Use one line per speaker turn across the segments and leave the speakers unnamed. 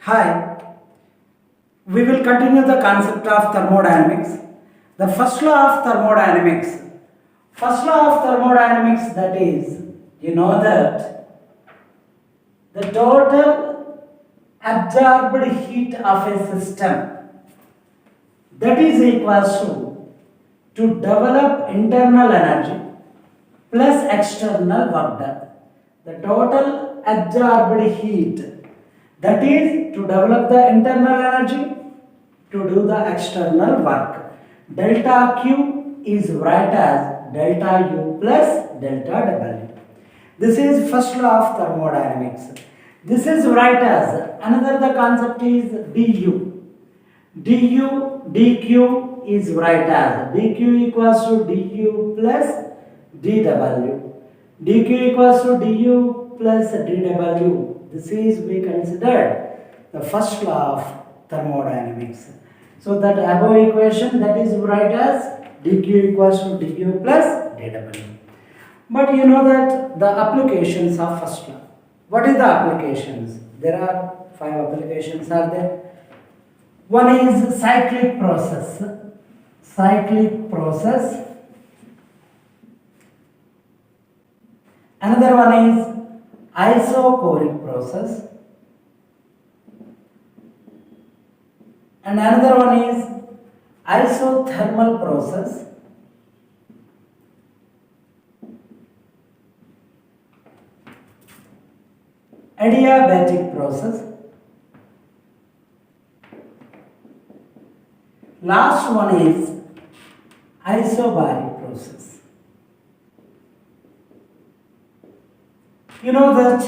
Hi, we will continue the concept of thermodynamics. The first law of thermodynamics. First law of thermodynamics, that is, you know that the total absorbed heat of a system, that is equals to develop internal energy plus external work done. The total absorbed heat, that is to develop the internal energy to do the external work. Delta Q is write as delta U plus delta W. This is first law of thermodynamics. This is write as another the concept is du. dq is write as dq equals to du plus dw. dq equals to du plus dw. This is we considered the first law of thermodynamics. So that above equation, that is write as dq equals to du plus dw. But you know that the applications of first law. What is the applications? There are 5 applications are there. One is cyclic process. Cyclic process. Another one is isochoric process. And another one is isothermal process. Adiabatic process. Last one is isobaric process. You know that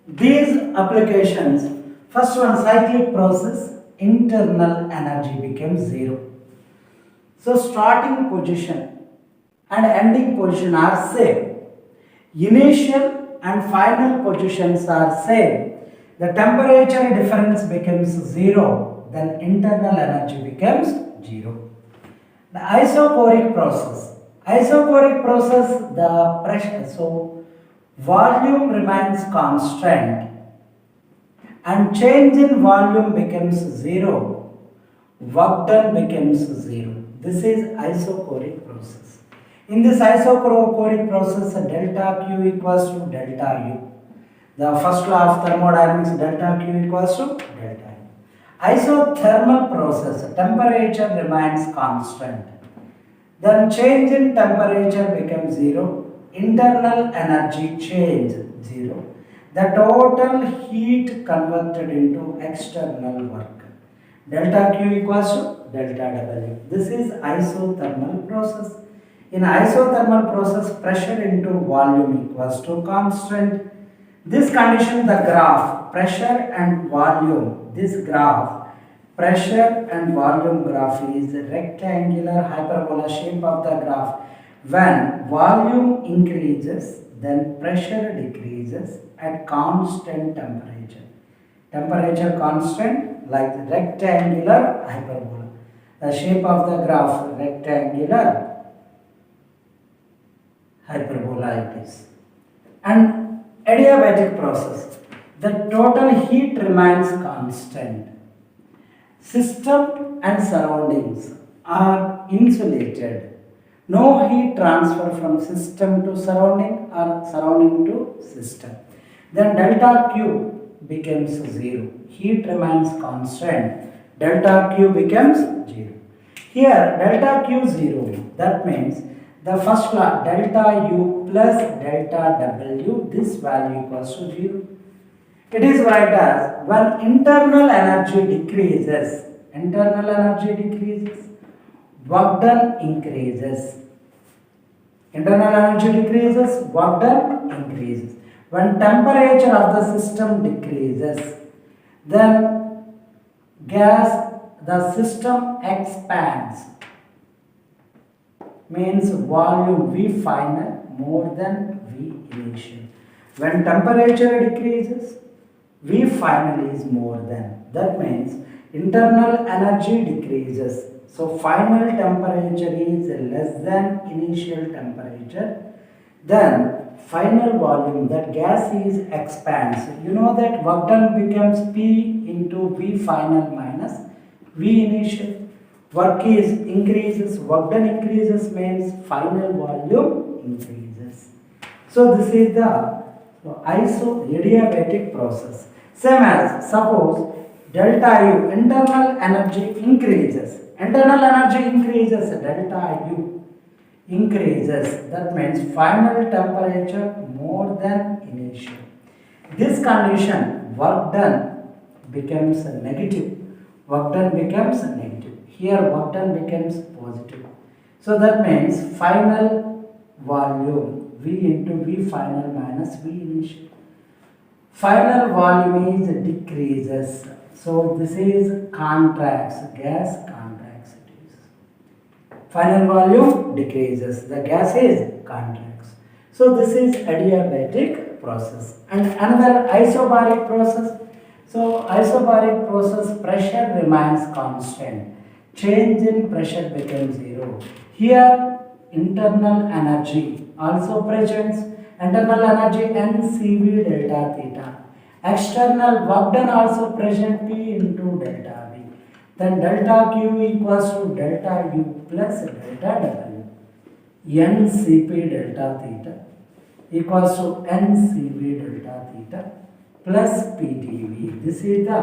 these applications, first one cyclic process, internal energy becomes 0. So starting position and ending position are same. Initial and final positions are same. The temperature difference becomes 0. Then internal energy becomes 0. The isochoric process. Isochoric process, the pressure, so volume remains constant and change in volume becomes 0. Work done becomes 0. This is isochoric process. In this isochoric process, delta Q equals to delta U. The first law of thermodynamics, delta Q equals to delta U. Isothermal process, temperature remains constant. Then change in temperature becomes 0. Internal energy change 0. The total heat converted into external work. Delta Q equals to delta W. This is isothermal process. In isothermal process, pressure into volume equals to constant. This condition, the graph, pressure and volume, this graph, pressure and volume graph is rectangular hyperbola shape of the graph. When volume increases, then pressure decreases at constant temperature. Temperature constant like rectangular hyperbola. The shape of the graph, rectangular hyperbola it is. And adiabatic process, the total heat remains constant. System and surroundings are insulated. No heat transfer from system to surrounding or surrounding to system. Then delta Q becomes 0. Heat remains constant. Delta Q becomes 0. Here delta Q 0. That means the first law, delta U plus delta W, this value equals to 0. It is write as when internal energy decreases, work done increases. Internal energy decreases, work done increases. When temperature of the system decreases, then the system expands. Means volume V final more than V initial. When temperature decreases, V final is more than. That means internal energy decreases. So final temperature is less than initial temperature. Then final volume, that gas is expands. You know that work done becomes P into V final minus V initial. Work is increases, work done increases means final volume increases. So this is the adiabatic process. Same as suppose delta U, internal energy increases. Internal energy increases, delta U increases. That means final temperature more than initial. This condition, work done becomes negative. Work done becomes negative. Here work done becomes positive. So that means final volume V into V final minus V initial. Final volume is decreases. So this is contracts, gas contracts it is. Final volume decreases, the gas is contracts. So this is adiabatic process. And another isobaric process. So isobaric process, pressure remains constant. Change in pressure becomes zero. Here internal energy also presents. Internal energy NCV delta theta. External work done also present P into delta V. Then delta Q equals to delta U plus delta W. NCP delta theta equals to NCV delta theta plus PdV. This is the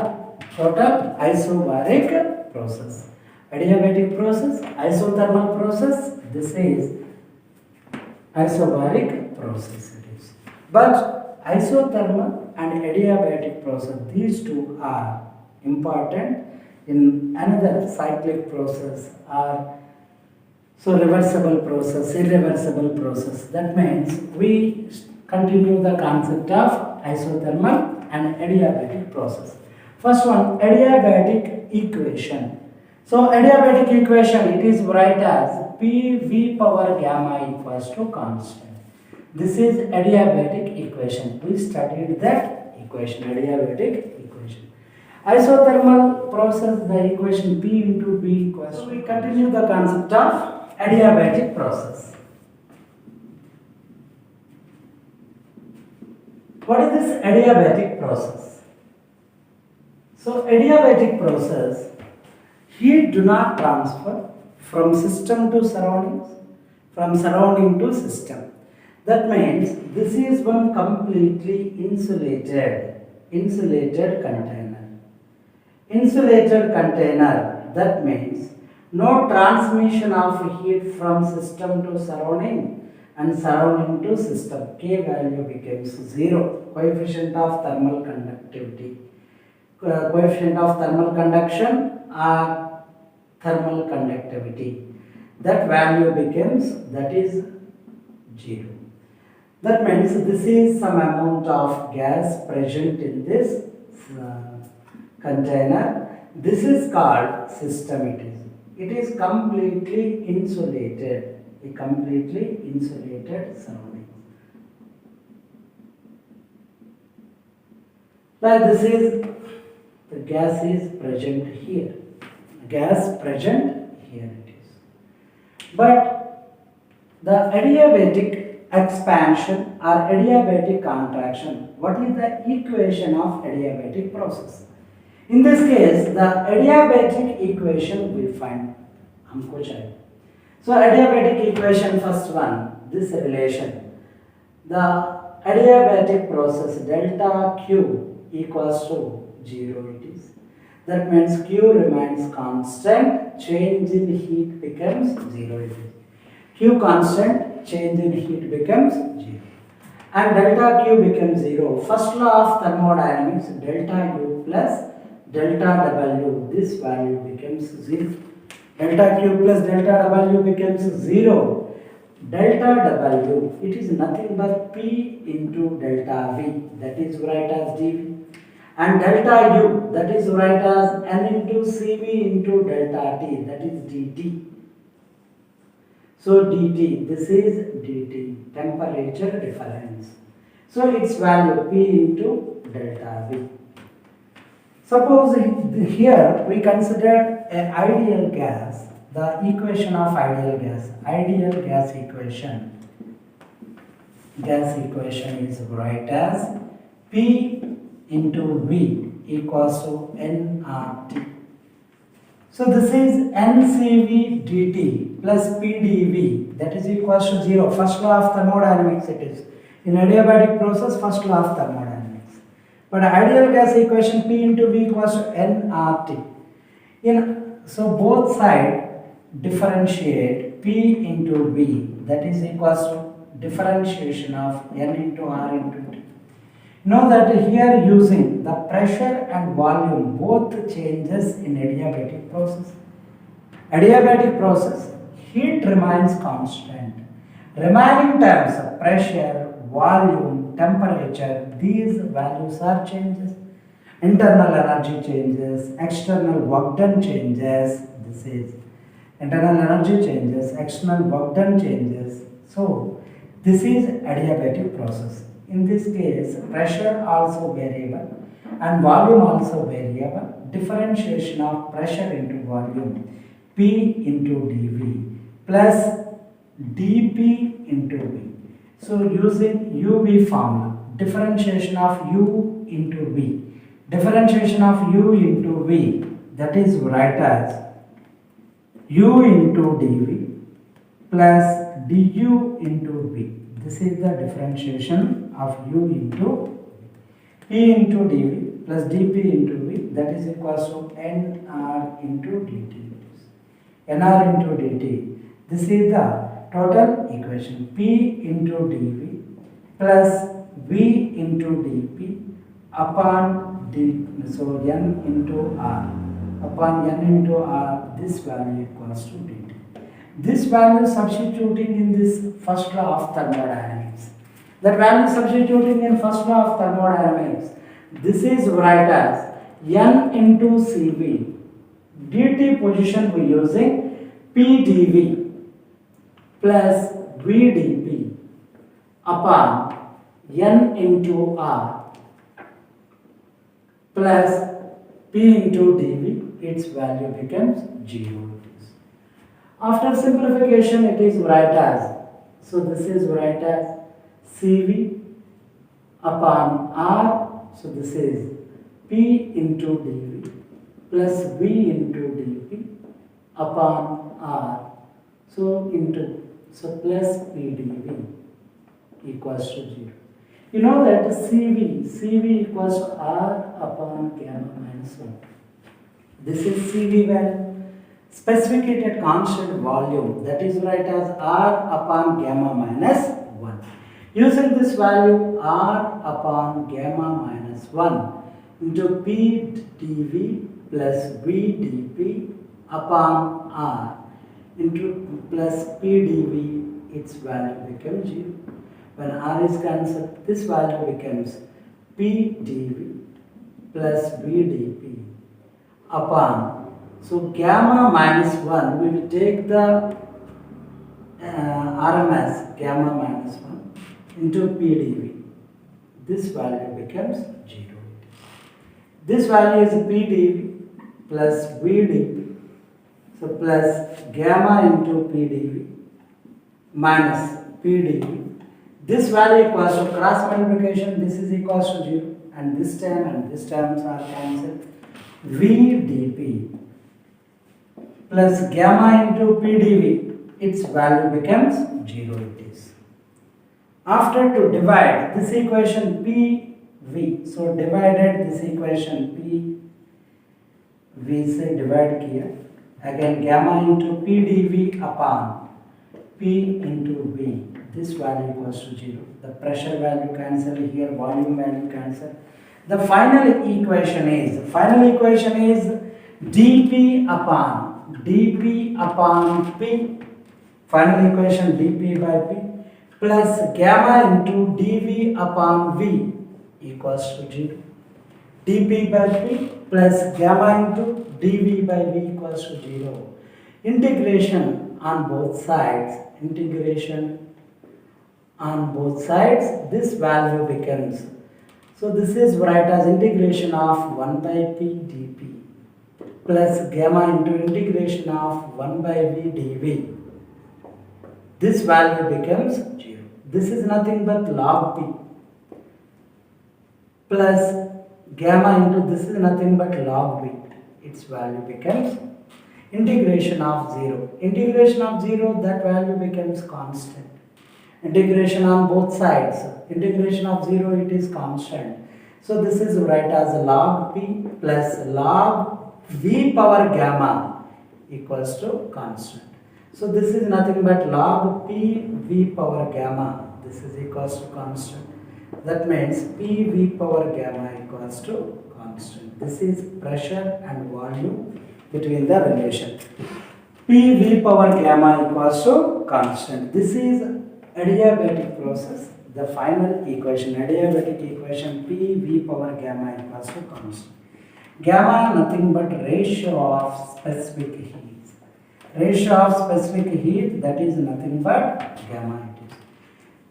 total isobaric process. Adiabatic process, isothermal process, this is isobaric process it is. But isothermal and adiabatic process, these two are important in another cyclic process or so reversible process, irreversible process. That means we continue the concept of isothermal and adiabatic process. First one, adiabatic equation. So adiabatic equation, it is write as PV power gamma equals to constant. This is adiabatic equation. We studied that equation, adiabatic equation. Isothermal process, the equation P into V equals. So we continue the concept of adiabatic process. What is this adiabatic process? So adiabatic process, heat do not transfer from system to surroundings, from surrounding to system. That means this is one completely insulated container. Insulated container, that means no transmission of heat from system to surrounding and surrounding to system. K value becomes 0. Coefficient of thermal conductivity. Coefficient of thermal conduction or thermal conductivity. That value becomes, that is 0. That means this is some amount of gas present in this container. This is called system it is. It is completely insulated, a completely insulated surrounding. Like this is, the gas is present here. Gas present here it is. But the adiabatic expansion or adiabatic contraction, what is the equation of adiabatic process? In this case, the adiabatic equation we find. So adiabatic equation, first one, this relation. The adiabatic process delta Q equals to 0 it is. That means Q remains constant, change in heat becomes 0 it is. Q constant, change in heat becomes 0. And delta Q becomes 0. First law of thermodynamics, delta U plus delta W, this value becomes 0. Delta Q plus delta W becomes 0. Delta W, it is nothing but P into delta V, that is write as dV. And delta U, that is write as N into Cv into delta T, that is dt. So dt, this is dt, temperature difference. So its value P into delta V. Suppose here we consider an ideal gas, the equation of ideal gas equation. gas equation is write as P into V equals to nRT. So this is NCV dt plus PdV, that is equals to 0. First law of thermodynamics it is. In adiabatic process, first law of thermodynamics. But ideal gas equation P into V equals to nRT. So both sides differentiate P into V, that is equals to differentiation of N into R into T. Know that here using the pressure and volume both changes in adiabatic process. Adiabatic process, heat remains constant. Remaining terms of pressure, volume, temperature, these values are changes. Internal energy changes, external work done changes. This is internal energy changes, external work done changes. So this is adiabatic process. In this case, pressure also variable and volume also variable. Differentiation of pressure into volume, P into dV plus dP into V. So using UV formula, differentiation of U into V. Differentiation of U into V, that is write as U into dV plus du into V. This is the differentiation of U into P into dV plus dP into V, that is equals to nR into dt. nR into dt. This is the total equation. P into dV plus V into dP upon d, so N into R. Upon N into R, this value equals to dt. This value substituting in this first law of thermodynamics. That value substituting in first law of thermodynamics. This is write as N into Cv. dt position we using P dV plus V dP upon N into R plus P into dV, its value becomes 0. After simplification, it is write as, so this is write as Cv upon R, so this is P into dV plus V into dP upon R, so plus P dV equals to 0. You know that Cv equals to R upon gamma minus 1. This is Cv value. Specific heat at constant volume, that is write as R upon gamma minus 1. Using this value R upon gamma minus 1 into P dV plus V dP upon R into plus P dV, its value becomes 0. When R is cancelled, this value becomes P dV plus V dP upon, so gamma minus 1, we will take the RMS gamma minus 1 into P dV. This value becomes 0. This value is P dV plus V dP, so plus gamma into P dV minus P dV. This value equals to cross multiplication, this is equals to 0, and this term and this terms are cancelled. V dP plus gamma into P dV, its value becomes 0 it is. After to divide this equation P V, so divided this equation P V, say divide here, again gamma into P dV upon P into V, this value equals to 0. The pressure value cancel here, volume value cancel. The final equation is dP upon P, final equation dP by P plus gamma into dV upon V equals to 0. dP by P plus gamma into dV by V equals to 0. Integration on both sides, this value becomes, so this is write as integration of 1 by P dP plus gamma into integration of 1 by V dV. This value becomes 0. This is nothing but log P plus gamma into this is nothing but log B. Its value becomes integration of 0. Integration of 0, that value becomes constant. Integration on both sides. Integration of 0, it is constant. So this is write as log P plus log V power gamma equals to constant. So this is nothing but log P V power gamma. This is equals to constant. That means P V power gamma equals to constant. This is pressure and volume between the relation. P V power gamma equals to constant. This is adiabatic process. The final equation, adiabatic equation, P V power gamma equals to constant. Gamma nothing but ratio of specific heat. Ratio of specific heat, that is nothing but gamma it is.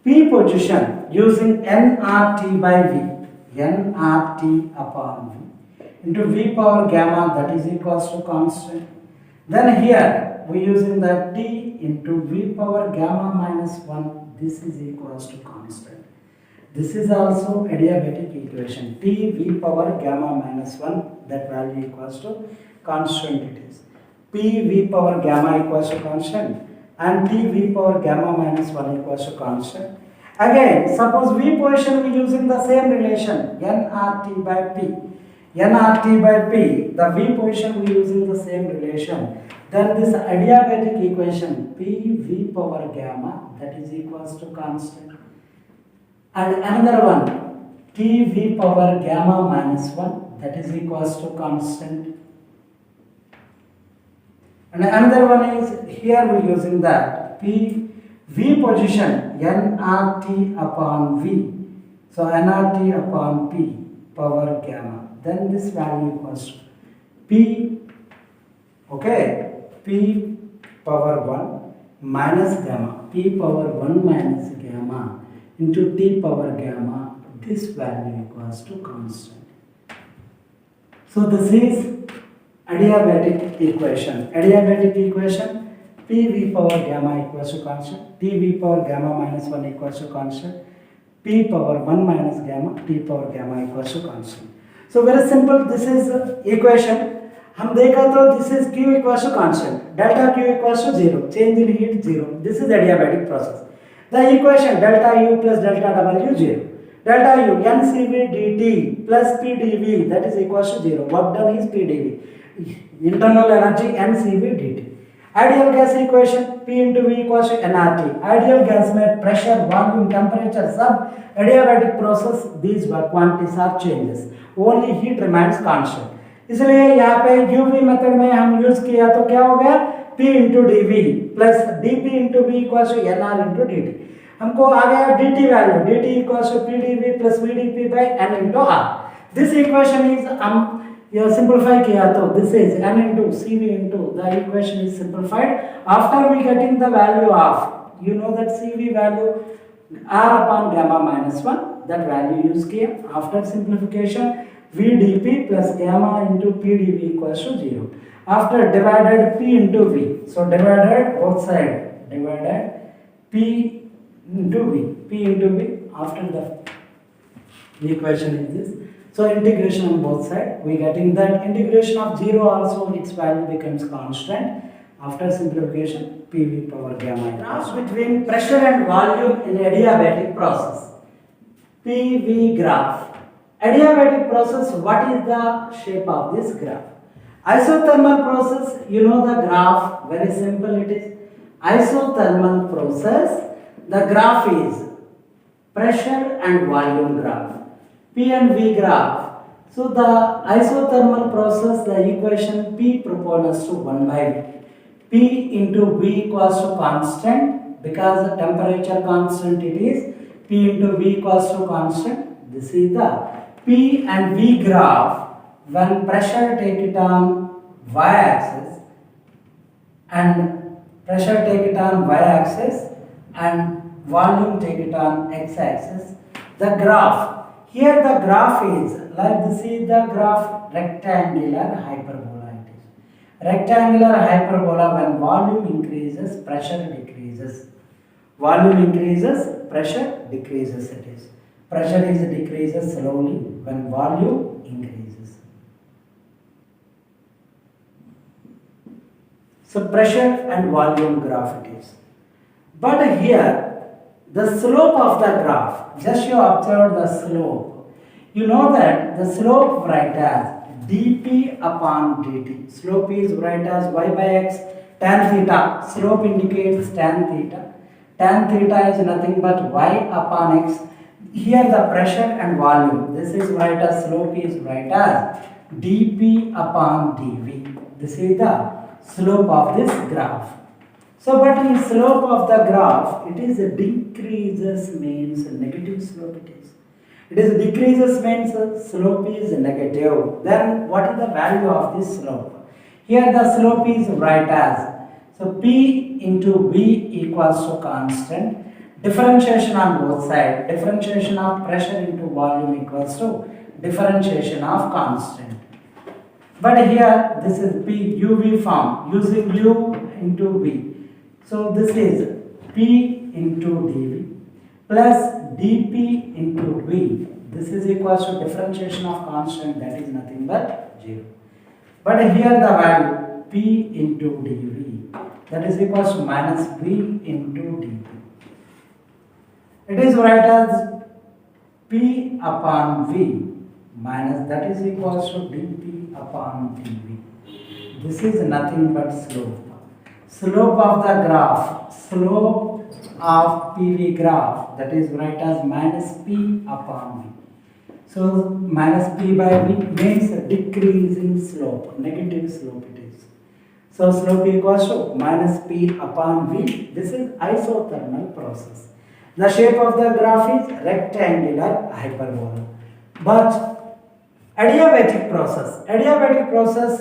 P position using nRT by V, nRT upon V into V power gamma, that is equals to constant. Then here we using the T into V power gamma minus 1, this is equals to constant. This is also adiabatic equation, T V power gamma minus 1, that value equals to constant it is. P V power gamma equals to constant and T V power gamma minus 1 equals to constant. Again, suppose V position we using the same relation, nRT by P. nRT by P, the V position we using the same relation. Then this adiabatic equation, P V power gamma, that is equals to constant. And another one, T V power gamma minus 1, that is equals to constant. And another one is, here we are using that P V position nRT upon V. So nRT upon P power gamma. Then this value equals P, okay, P power 1 minus gamma. P power 1 minus gamma into T power gamma. This value equals to constant. So this is adiabatic equation. Adiabatic equation, P V power gamma equals to constant, T V power gamma minus 1 equals to constant, P power 1 minus gamma, T power gamma equals to constant. So very simple, this is equation. हम देखा तो this is Q equals to constant, delta Q equals to 0, change in heat 0. This is adiabatic process. The equation delta U plus delta W 0. Delta U NCV dt plus PdV, that is equals to 0. Work done is PdV. Internal energy NCV dt. Ideal gas equation P into V equals to nRT. Ideal gas में pressure, volume, temperature सब adiabatic process, these quantities are changes. Only heat remains constant. इसलिए यहाँ पे UV method में हम use किया तो क्या हो गया, P into dV plus dP into V equals to nR into dt. हमको आ गया dt value, dt equals to PdV plus VdP by n into R. This equation is you simplify किया तो this is n into Cv into, the equation is simplified. After we getting the value of, you know that Cv value R upon gamma minus 1, that value use किया. After simplification, VdP plus gamma into PdV equals to 0. After divided P into V, so divided both side, divided P into V, P into V. After the equation is this. So integration on both sides, we getting that integration of 0 also, its value becomes constant. After simplification, PV power gamma. Graph between pressure and volume in adiabatic process. PV graph. Adiabatic process, what is the shape of this graph? Isothermal process, you know the graph, very simple it is. Isothermal process, the graph is pressure and volume graph. P and V graph. So the isothermal process, the equation P proportional to 1 by V. P into V equals to constant, because the temperature constant it is. P into V equals to constant. This is the P and V graph when pressure take it on y-axis and pressure take it on y-axis and volume take it on x-axis. The graph, here the graph is like this is the graph rectangular hyperbola it is. Rectangular hyperbola, when volume increases, pressure decreases. Volume increases, pressure decreases it is. Pressure is decreases slowly when volume increases. So pressure and volume graph it is. But here the slope of the graph, just you observe the slope. You know that the slope write as dp upon dt. Slope is write as y by x tan theta. Slope indicates tan theta. Tan theta is nothing but y upon x. Here the pressure and volume. This is write as slope is write as dp upon dv. This is the slope of this graph. So, but in slope of the graph, it is a decreases means negative slope it is. It is decreases means slope is negative. Then what is the value of this slope? Here the slope is write as, so P into V equals to constant. Differentiation on both sides. Differentiation of pressure into volume equals to differentiation of constant. But here this is P UV form using U into V. So this is P into dV plus dP into V. This is equals to differentiation of constant, that is nothing but 0. But here the value P into dV, that is equals to minus V into dP. It is write as P upon V minus, that is equals to dP upon dV. This is nothing but slope. Slope of the graph, slope of PV graph, that is write as minus P upon V. So minus P by V means decreasing slope, negative slope it is. So slope equals to minus P upon V. This is isothermal process. The shape of the graph is rectangular hyperbola. But adiabatic process,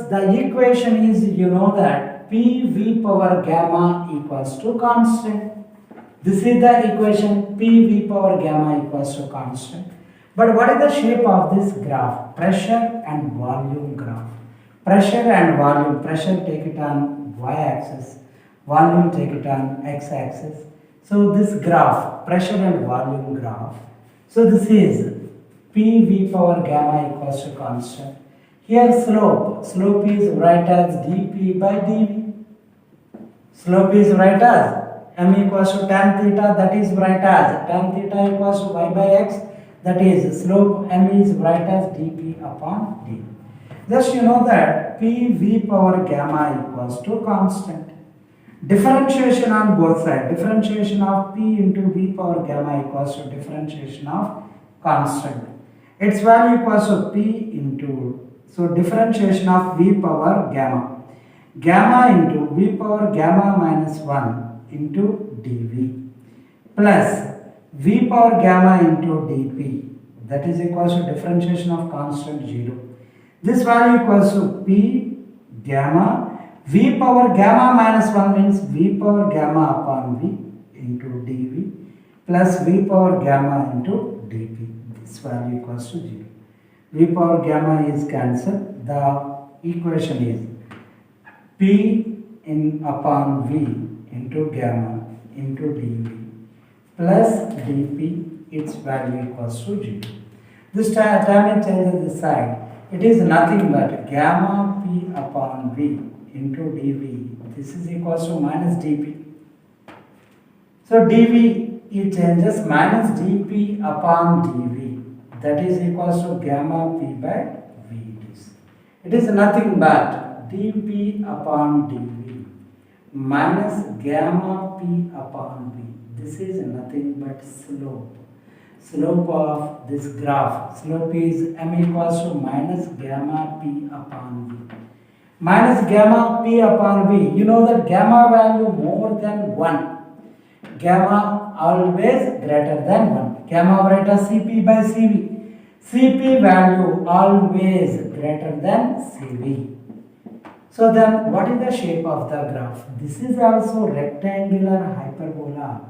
the equation is, you know that PV power gamma equals to constant. This is the equation PV power gamma equals to constant. But what is the shape of this graph? Pressure and volume graph. Pressure and volume. Pressure take it on y-axis. Volume take it on x-axis. So this graph, pressure and volume graph. So this is PV power gamma equals to constant. Here slope is write as dP by dV. Slope is write as m equals to tan theta, that is write as tan theta equals to y by x, that is slope m is write as dP upon dV. Thus you know that PV power gamma equals to constant. Differentiation on both sides. Differentiation of P into V power gamma equals to differentiation of constant. Its value equals to P into, so differentiation of V power gamma. Gamma into V power gamma minus 1 into dV plus V power gamma into dP, that is equals to differentiation of constant 0. This value equals to P gamma. V power gamma minus 1 means V power gamma upon V into dV plus V power gamma into dP. This value equals to 0. V power gamma is cancelled. The equation is P in upon V into gamma into dV plus dP, its value equals to 0. This time it changes this side. It is nothing but gamma P upon V into dV. This is equals to minus dP. So dV it changes minus dP upon dV. That is equals to gamma P by V. It is nothing but dP upon dV minus gamma P upon V. This is nothing but slope. Slope of this graph. Slope is m equals to minus gamma P upon V. Minus gamma P upon V. You know that gamma value more than 1. Gamma always greater than 1. Gamma write as Cp by Cv. Cp value always greater than Cv. So then what is the shape of the graph? This is also rectangular hyperbola,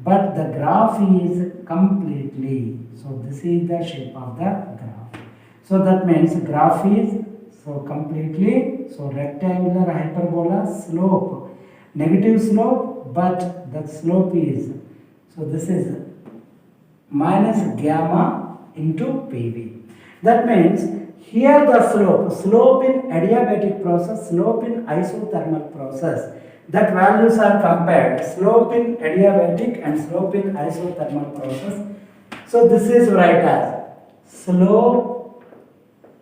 but the graph is completely, so this is the shape of the graph. So that means graph is so completely, so rectangular hyperbola, slope, negative slope, but the slope is, so this is minus gamma into PV. That means here the slope in adiabatic process, slope in isothermal process, that values are compared, slope in adiabatic and slope in isothermal process. So this is write as slope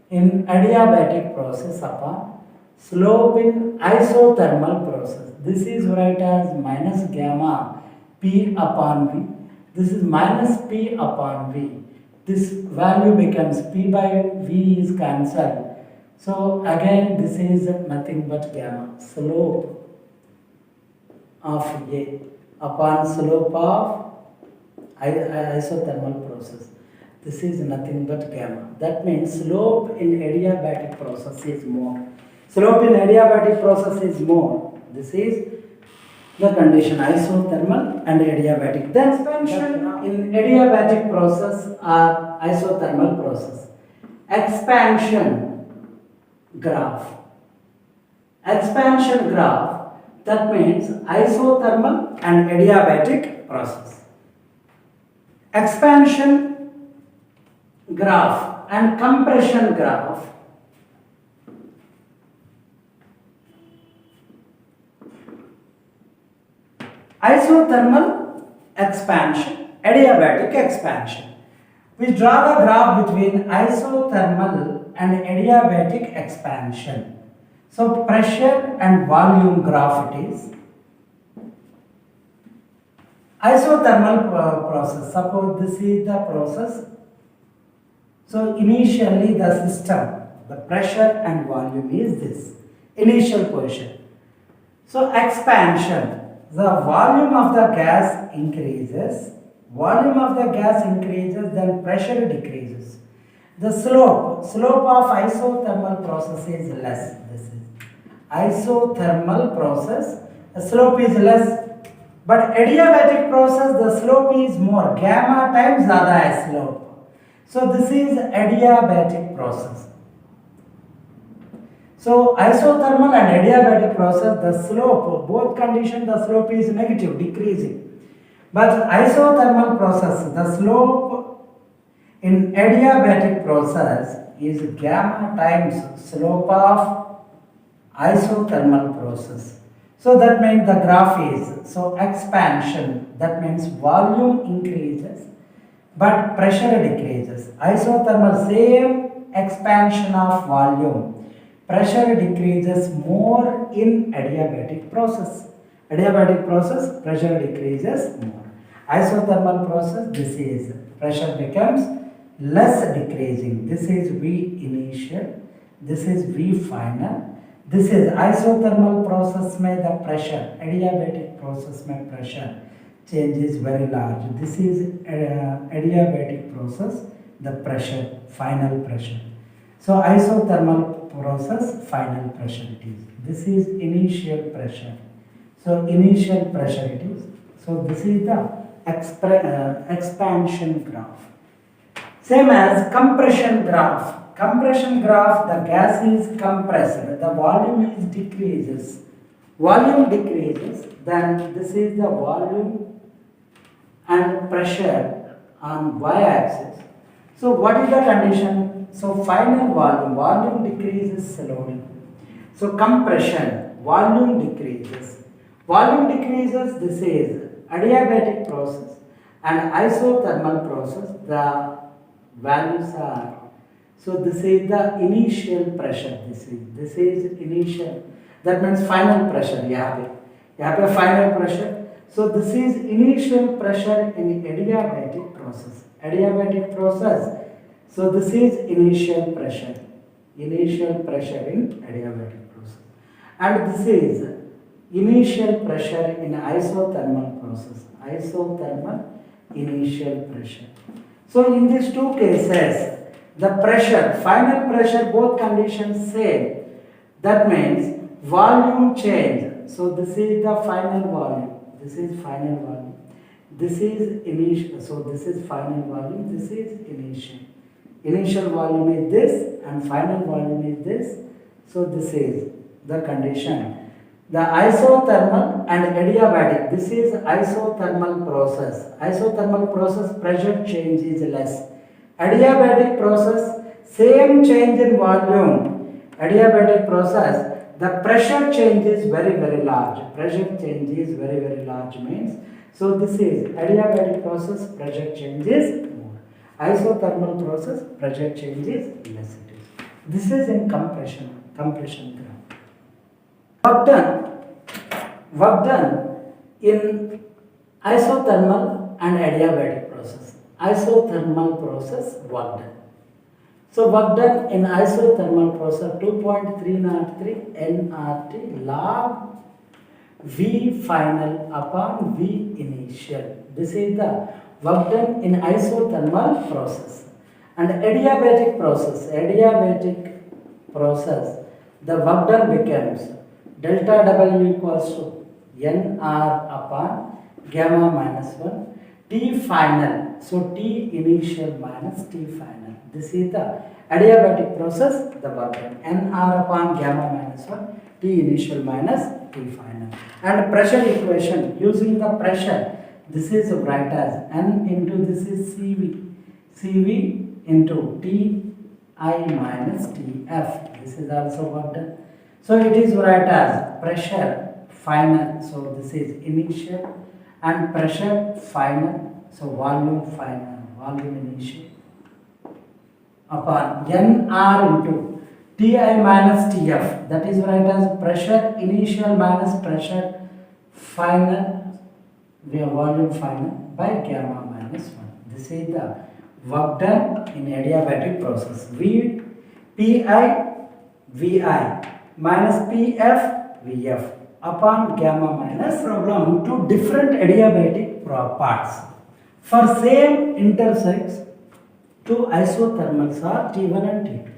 in adiabatic process upon slope in isothermal process. This is write as minus gamma P upon V. This is minus P upon V. This value becomes P by V is cancelled. So again this is nothing but gamma. Slope of A upon slope of isothermal process. This is nothing but gamma. That means slope in adiabatic process is more. Slope in adiabatic process is more. This is the condition isothermal and adiabatic. Then expansion in adiabatic process or isothermal process. Expansion graph. Expansion graph, that means isothermal and adiabatic process. Expansion graph and compression graph. Isothermal expansion, adiabatic expansion. We draw the graph between isothermal and adiabatic expansion. So pressure and volume graph it is. Isothermal process, suppose this is the process. So initially the system, the pressure and volume is this, initial position. So expansion, the volume of the gas increases, then pressure decreases. The slope of isothermal process is less. This is isothermal process, the slope is less, but adiabatic process the slope is more, gamma times zyada slope. So this is adiabatic process. So isothermal and adiabatic process, the slope, both conditions the slope is negative, decreasing. But isothermal process, the slope in adiabatic process is gamma times slope of isothermal process. So that means the graph is, so expansion, that means volume increases but pressure decreases. Isothermal, same expansion of volume, pressure decreases more in adiabatic process. Adiabatic process, pressure decreases more. Isothermal process, this is pressure becomes less decreasing. This is V initial, this is V final. This is isothermal process में the pressure, adiabatic process में pressure change is very large. This is adiabatic process, the pressure, final pressure. So isothermal process, final pressure it is. This is initial pressure. So initial pressure it is. So this is the expansion graph. Same as compression graph. Compression graph, the gas is compressed, the volume is decreases. Volume decreases, then this is the volume and pressure on y-axis. So what is the condition? So final volume decreases slowly. So compression, volume decreases. Volume decreases, this is adiabatic process, and isothermal process, the values are, so this is the initial pressure, this is initial, that means final pressure, यहाँ पे final pressure. So this is initial pressure in adiabatic process. Adiabatic process, so this is initial pressure in adiabatic process, and this is initial pressure in isothermal process, isothermal initial pressure. So in these two cases, the pressure, final pressure, both conditions same. That means volume change. So this is the final volume. This is final volume. This is initial. So this is final volume. This is initial. Initial volume is this and final volume is this. So this is the condition. The isothermal and adiabatic, this is isothermal process. Isothermal process, pressure change is less. Adiabatic process, same change in volume. Adiabatic process, the pressure change is very large. Pressure change is very large means. So this is adiabatic process, pressure change is more. Isothermal process, pressure change is less. This is in compression theory. Work done in isothermal and adiabatic process. Isothermal process, work done. So work done in isothermal process 2.303 nRT log V final upon V initial. This is the work done in isothermal process. And adiabatic process, the work done becomes delta W equals to nR upon gamma minus 1 T final. So T initial minus T final. This is the adiabatic process, the work done. nR upon gamma minus 1 T initial minus T final. And pressure equation, using the pressure, this is write as N into this is CV into Ti minus Tf. This is also work done. So it is write as pressure final. So this is initial and pressure final. So volume final, volume initial upon nR into Ti minus Tf. That is write as pressure initial minus pressure final, volume final by gamma minus 1. This is the work done in adiabatic process. Pi Vi minus Pf Vf upon gamma minus problem to different adiabatic parts. For same intersects, two isothermals are T1 and T2.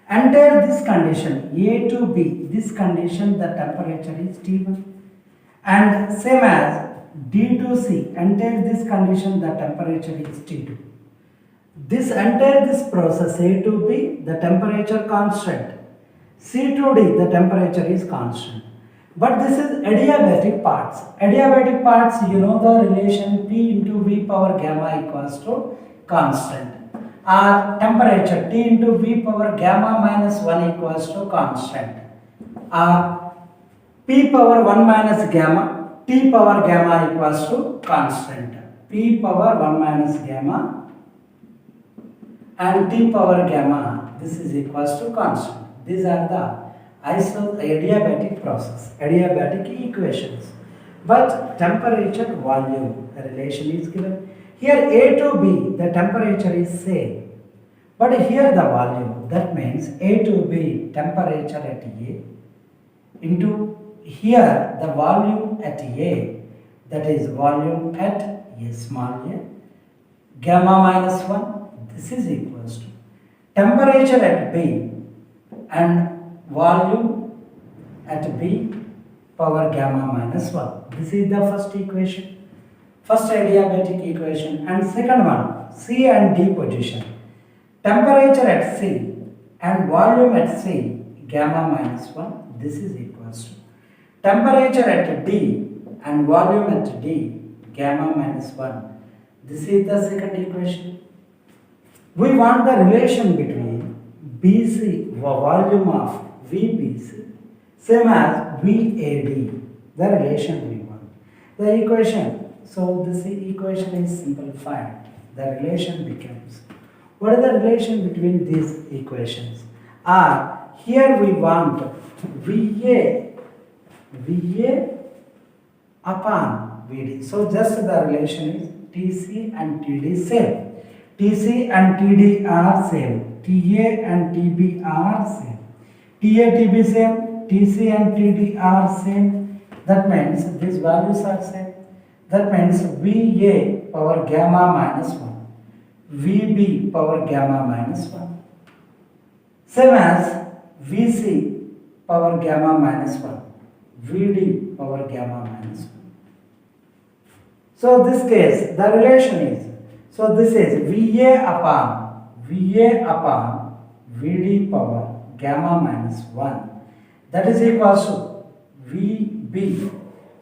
Under this condition A to B, this condition the temperature is T1, and same as D to C, under this condition the temperature is T2. This entire this process A to B, the temperature constant. C to D, the temperature is constant. But this is adiabatic parts. Adiabatic parts, you know the relation P into V power gamma equals to constant. Or temperature T into V power gamma minus 1 equals to constant. Or P power 1 minus gamma, T power gamma equals to constant. P power 1 minus gamma and T power gamma, this is equals to constant. These are the adiabatic process, adiabatic equations. But temperature volume, the relation is given. Here A to B, the temperature is same. But here the volume, that means A to B temperature at A into here the volume at A, that is volume at A small a, gamma minus 1, this is equals to temperature at B and volume at B power gamma minus 1. This is the first equation, first adiabatic equation. And second one, C and D position. Temperature at C and volume at C gamma minus 1, this is equals to temperature at D and volume at D gamma minus 1. This is the second equation. We want the relation between BC, volume of VBC, same as VAD, the relation we want. The equation, so this equation is simplified. The relation becomes, what is the relation between these equations? Here we want VA upon VD. So just the relation is TC and TD same. TC and TD are same. TA and TB are same. TA, TB same. TC and TD are same. That means these values are same. That means VA power gamma minus 1. VB power gamma minus 1. Same as VC power gamma minus 1. VD power gamma minus 1. So this case, the relation is, so this is VA upon VD power gamma minus 1. That is equals to VB B.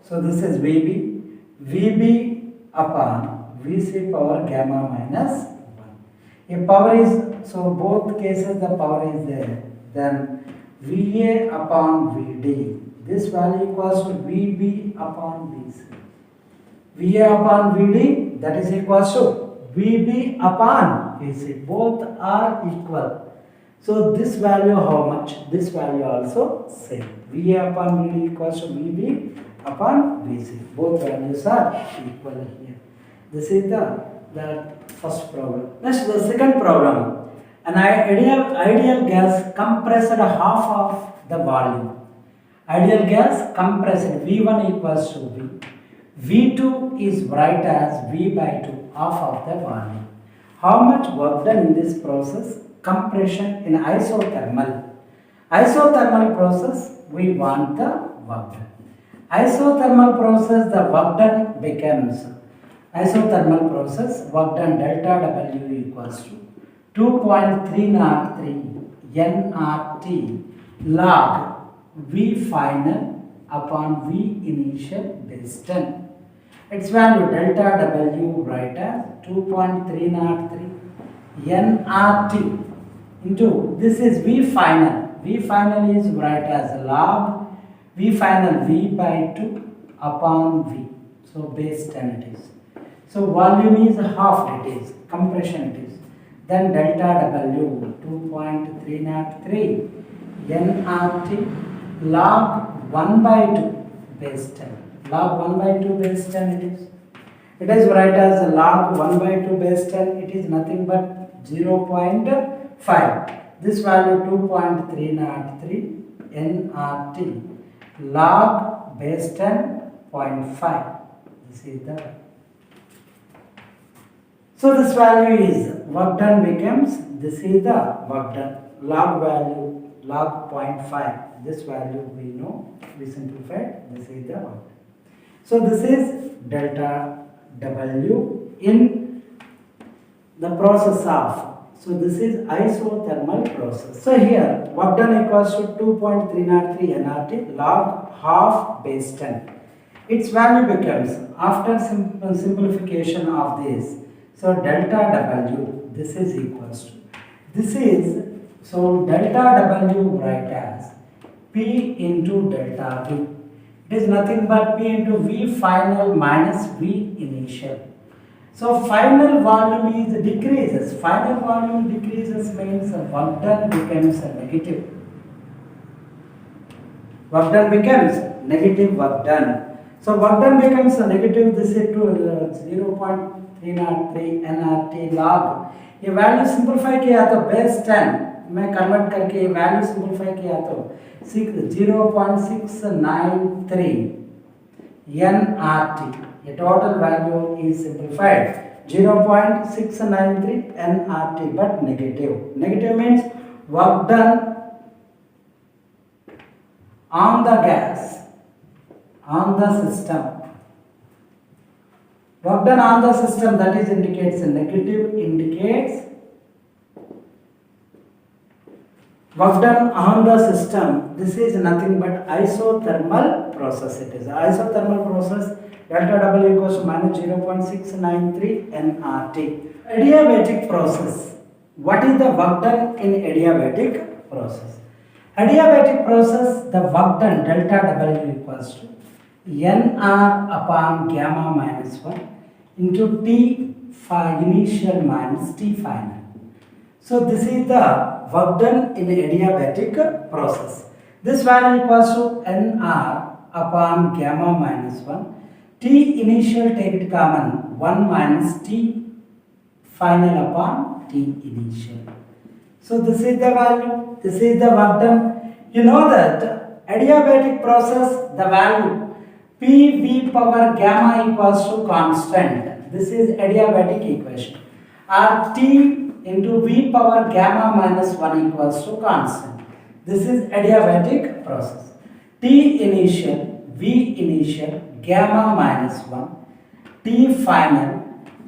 So this is VB. VB upon VC power gamma minus 1. If power is, so both cases the power is there. Then VA upon VD. This value equals to VB upon VC. VA upon VD, that is equals to VB upon VC. Both are equal. So this value how much? This value also same. VA upon VD equals to VB upon VC. Both values are equal here. This is the first problem. Next, the second problem. An ideal gas compressed half of the volume. Ideal gas compressed V1 equals to V. V2 is write as V by 2, half of the volume. How much work done in this process? Compression in isothermal. Isothermal process, we want the work done. Isothermal process, the work done becomes, isothermal process, work done delta W equals to 2.303 nRT log V final upon V initial base 10. Its value delta W write as 2.303 nRT into, this is V final. V final is write as log V final V by 2 upon V. So base 10 it is. So volume is half, it is compression it is. Then delta W 2.303 nRT log 1 by 2 base 10. Log 1 by 2 base 10 it is. It is write as log 1 by 2 base 10. It is nothing but 0.5. This value 2.303 nRT log base 10.5. This is the. So this value is work done becomes, this is the work done. Log value log 0.5. This value we know, we simplified, this is the work done. So this is delta W in the process of, so this is isothermal process. So here work done equals to 2.303 nRT log half base 10. Its value becomes, after simplification of this, so delta W, this is equals to, this is, so delta W write as P into delta V. It is nothing but P into V final minus V initial. So final volume is decreases. Final volume decreases means work done becomes a negative. Work done becomes negative work done. So work done becomes a negative. This is to 0.303 nRT log. ये value simplify किया तो base 10 मैं convert करके ये value simplify किया तो 0.693 nRT. The total value is simplified 0.693 nRT, but negative. Negative means work done on the gas, on the system. Work done on the system, that is indicates a negative, indicates work done on the system. This is nothing but isothermal process. It is isothermal process. Delta W equals to minus 0.693 nRT. Adiabatic process. What is the work done in adiabatic process? Adiabatic process, the work done delta W equals to nR upon gamma minus 1 into T initial minus T final. So this is the work done in the adiabatic process. This value equals to nR upon gamma minus 1. T initial, take it common, 1 minus T final upon T initial. So this is the value, this is the work done. You know that adiabatic process, the value PV power gamma equals to constant. This is adiabatic equation. Or T into V power gamma minus 1 equals to constant. This is adiabatic process. T initial, V initial, gamma minus 1, T final,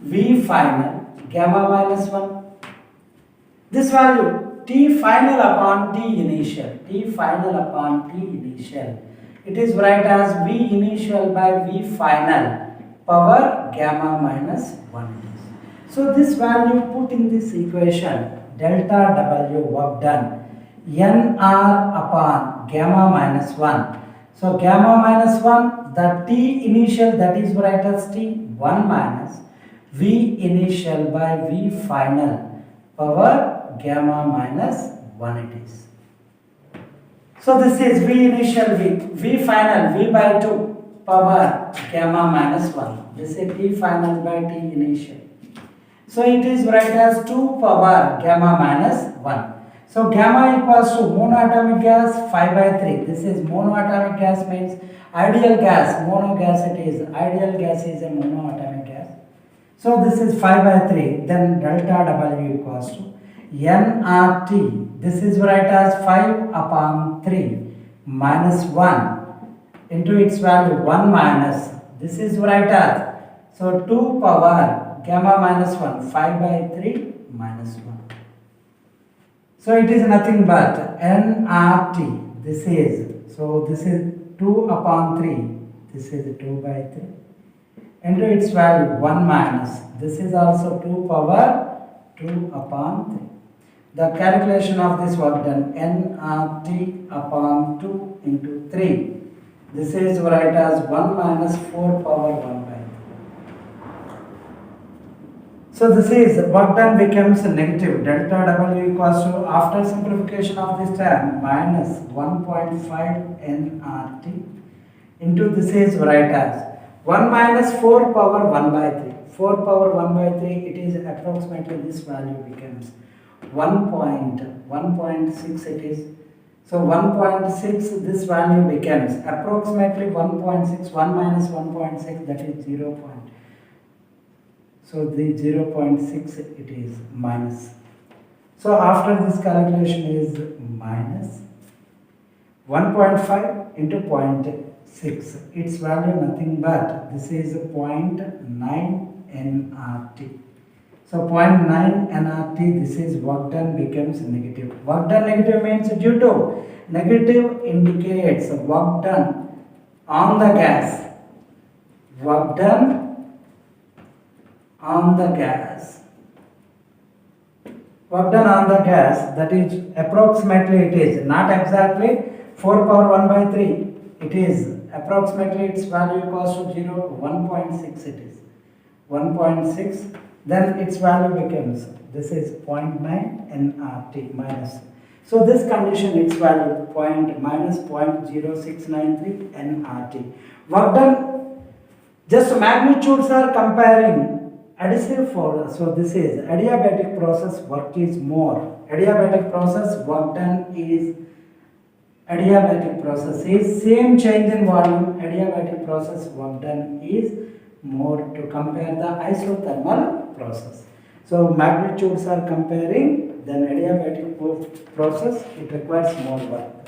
V final, gamma minus 1. This value T final upon T initial, T final upon T initial It is write as V initial by V final power gamma minus 1. So this value put in this equation, delta W work done, NR upon gamma minus 1. So gamma minus 1, the T initial, that is write as T, 1 minus V initial by V final power gamma minus 1 it is. So this is V initial V final V by 2 power gamma minus 1. This is T final by T initial. So it is write as 2 power gamma minus 1. So gamma equals to monoatomic gas 5 by 3. This is monoatomic gas means ideal gas. Mono gas it is. Ideal gas is a monoatomic gas. So this is 5 by 3. Then delta W equals to nRT. This is write as 5 upon 3 minus 1 into its value 1 minus. This is write as, so 2 power gamma minus 1, 5 by 3 minus 1. So it is nothing but nRT. This is, so this is 2 upon 3. This is 2 by 3. Into its value 1 minus. This is also 2 power 2 upon 3. The calculation of this work done, nRT upon 2 into 3. This is write as 1 minus 4 power 1 by 3. So this is work done becomes negative. Delta W equals to, after simplification of this term, minus 1.5 nRT into, this is write as 1 minus 4 power 1 by 3. 4 power 1 by 3, it is approximately this value becomes 1.6 it is. So 1.6, this value becomes approximately 1.6, 1 minus 1.6, that is 0. So the 0.6 it is minus. So after this calculation is minus 1.5 into 0.6. Its value nothing but, this is 0.9 nRT. So 0.9 nRT, this is work done becomes negative. Work done negative means due to, negative indicates work done on the gas. Work done on the gas. Work done on the gas, that is approximately it is, not exactly 4 power 1 by 3. It is approximately its value equals to 0, 1.6 it is. 1.6. Then its value becomes, this is 0.9 nRT minus. So this condition, its value minus 0.0693 nRT. Work done, just magnitudes are comparing additive for, so this is adiabatic process, work is more. Adiabatic process, work done is, adiabatic process is same change in volume, adiabatic process work done is more to compare the isothermal process. So magnitudes are comparing, then adiabatic process, it requires more work.